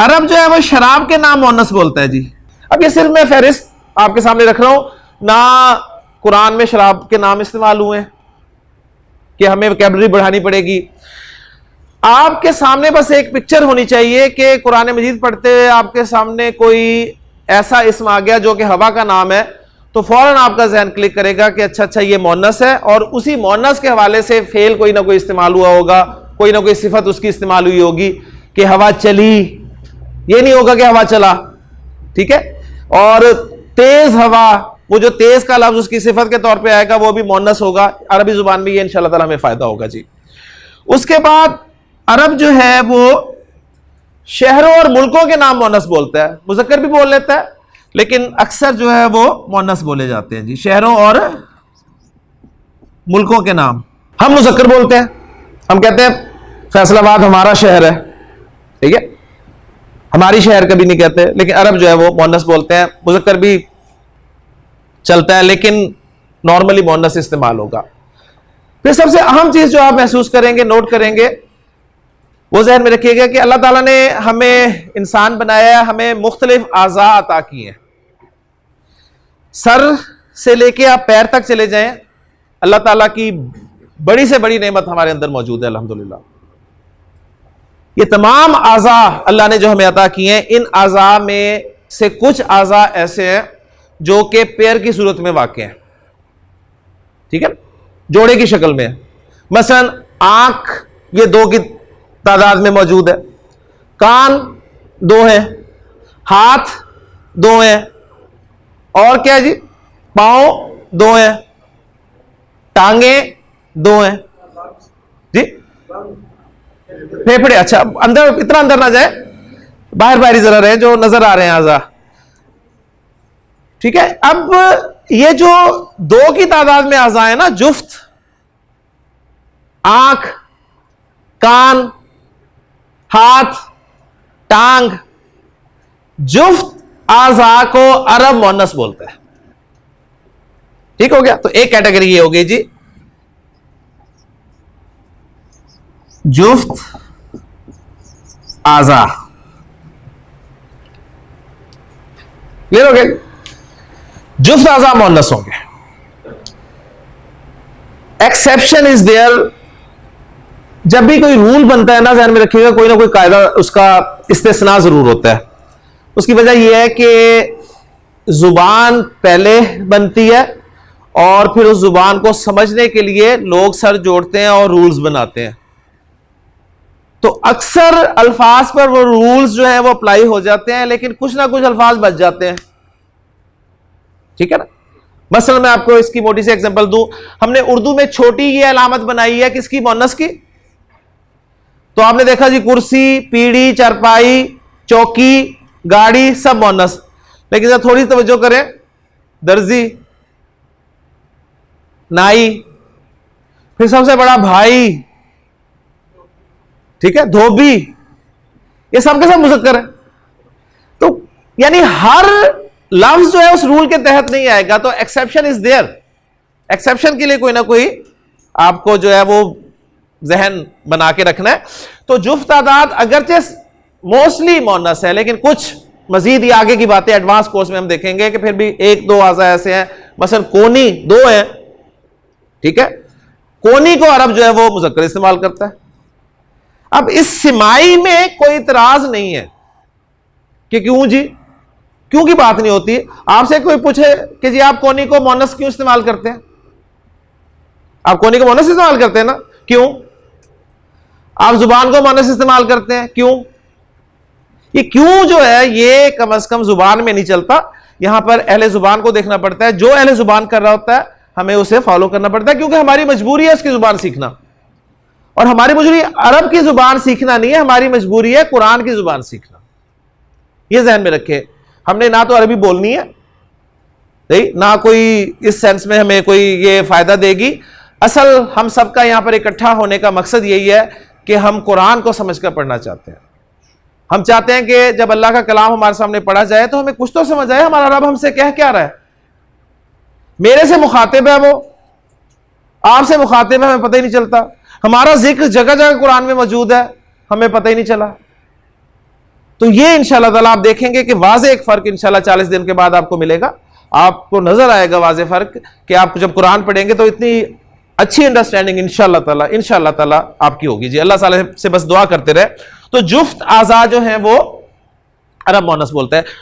अरब जो है वो शराब के नाम मोनस बोलता है जी। अब ये सिर्फ मैं फहरिस्त आपके सामने रख रहा हूं, ना कुरान में शराब के नाम इस्तेमाल हुए हैं कि हमें वोकैबुलरी बढ़ानी पड़ेगी। आपके सामने बस एक पिक्चर होनी चाहिए कि कुरान मजीद पढ़ते हुए आपके सामने कोई ऐसा इस्म आ गया जो कि हवा का नाम है, तो फौरन आपका जहन क्लिक करेगा कि अच्छा ये मोनस है, और उसी मोनस के हवाले से फेल कोई ना कोई इस्तेमाल हुआ होगा, कोई ना कोई सिफत उसकी इस्तेमाल हुई होगी कि हवा चली, ये नहीं होगा कि हवा चला, ठीक है। और तेज हवा, वो जो तेज का लफ्ज उसकी सिफत के तौर पे आएगा वो भी मोनस होगा। अरबी जुबान में ये इंशाअल्लाह ताला हमें फायदा होगा जी। उसके बाद अरब जो है वो शहरों और मुल्कों के नाम मोनस बोलता है, मुज़क्कर भी बोल लेता है, लेकिन अक्सर जो है वो मोनस बोले जाते हैं जी। शहरों और मुल्कों के नाम हम मुज़क्कर बोलते हैं, हम कहते हैं फैसलाबाद हमारा शहर है, ठीक है, हमारी शहर कभी नहीं कहते, लेकिन अरब जो है वो मोनस बोलते हैं। मुज़क्कर भी चलता है लेकिन नॉर्मली मोनस इस्तेमाल होगा। फिर सबसे अहम चीज जो आप महसूस करेंगे, नोट करेंगे, वो जहन में रखिएगा कि अल्लाह ताला ने हमें इंसान बनाया है, हमें मुख्तलिफ आज़ा अता किए हैं। सर से लेके आप पैर तक चले जाएं, अल्लाह ताला की बड़ी से बड़ी नेमत हमारे अंदर मौजूद है अल्हम्दुलिल्लाह। ये तमाम आज़ा अल्लाह ने जो हमें अता किए हैं, इन आज़ा में से कुछ आज़ा ऐसे हैं जो कि पैर की सूरत में वाक़ हैं, ठीक है, जोड़े की शक्ल में। मसलन आंख ये 2 की तादाद में मौजूद है, कान 2 हैं, हाथ 2 हैं, और क्या है जी, पांव 2 हैं, टांगे 2 हैं जी, फेफड़े, अच्छा अंदर इतना अंदर ना जाए, बाहर बाहर ही जरा रहे जो नजर आ रहे हैं आज़ा, ठीक है। अब ये जो 2 की तादाद में आज़ा है ना, जुफ्त, आंख, कान, हाथ, टांग, जुफ्त आज़ा को अरब मोनस बोलते हैं, ठीक हो गया। तो एक कैटेगरी ये हो गई जी, जुफ्त आज़ा, क्लियर हो गया। जुफ्त आज़ा मोनस होंगे। एक्सेप्शन इज देयर, जब भी कोई रूल बनता है ना, ध्यान में रखिएगा, कोई ना कोई कायदा उसका इस्तिस्ना जरूर होता है। उसकी वजह यह है कि जुबान पहले बनती है और फिर उस जुबान को समझने के लिए लोग सर जोड़ते हैं और रूल्स बनाते हैं, तो अक्सर अल्फाज पर वो रूल्स जो है वो अप्लाई हो जाते हैं, लेकिन कुछ ना कुछ अल्फाज बच जाते हैं, ठीक है ना। मसलन मैं आपको इसकी मोटी सी एग्जांपल दूं, हमने उर्दू में छोटी ये अलामत बनाई है किसकी, मोनस की। तो आपने देखा जी, कुर्सी, पीढ़ी, चारपाई, चौकी, गाड़ी, सब मोनस। लेकिन जब थोड़ी तवज्जो करें, दर्जी, नाई, फिर सबसे बड़ा भाई, ठीक है, धोबी, ये सब के सब मुज़क्कर है। तो यानी हर लफ्ज जो है उस रूल के तहत नहीं आएगा, तो एक्सेप्शन इज देयर। एक्सेप्शन के लिए कोई ना कोई आपको जो है वो जहन बना के रखना है। तो जुफ्त तादाद अगरचे मोस्टली मोनस है, लेकिन कुछ मजीद ही आगे की बातें एडवांस कोर्स में हम देखेंगे कि फिर भी 1-2 आज़ा ऐसे हैं। मसलन कोनी 2 हैं, ठीक है, कोनी को अरब जो है वो मुज़क्कर इस्तेमाल करता है। अब इस सिमाई में कोई इतराज नहीं है कि क्यों जी, क्यों की बात नहीं होती। आपसे कोई पूछे कि जी आप कोनी को मोनस क्यों इस्तेमाल करते हैं, आप कोनी को मोनस इस्तेमाल करते हैं ना, क्यों? आप जुबान को मोनस इस्तेमाल करते हैं, क्यों? ये क्यों जो है ये कम से कम जुबान में नहीं चलता, यहां पर अहले जुबान को देखना पड़ता है। जो अहले जुबान कर रहा होता है हमें उसे फॉलो करना पड़ता है, क्योंकि हमारी मजबूरी है उसकी जुबान सीखना, और हमारी मजबूरी अरब की जुबान सीखना नहीं है, हमारी मजबूरी है कुरान की जुबान सीखना। ये जहन में रखे, हमने ना तो अरबी बोलनी है, नहीं ना कोई इस सेंस में हमें कोई ये फायदा देगी। असल हम सबका यहां पर इकट्ठा होने का मकसद यही है कि हम कुरान को समझकर पढ़ना चाहते हैं। हम चाहते हैं कि जब अल्लाह का कलाम हमारे सामने पढ़ा जाए तो हमें कुछ तो समझ आए हमारा रब हमसे कह क्या रहा है। मेरे से मुखातिब है वो, आपसे मुखातिब है, हमें पता ही नहीं चलता। हमारा जिक्र जगह जगह कुरान में मौजूद है, हमें पता ही नहीं चला। तो ये इंशाल्लाह ताला आप देखेंगे कि वाज़े एक फर्क इंशाल्लाह 40 दिन के बाद आपको मिलेगा, आपको नजर आएगा वाज़े फर्क कि आप जब कुरान पढ़ेंगे तो इतनी अच्छी अंडरस्टैंडिंग इंशाल्लाह ताला आपकी होगी जी। अल्लाह ताला से बस दुआ करते रहे। तो जुफ्त आज़ा जो है वो अरब मोनस बोलते हैं।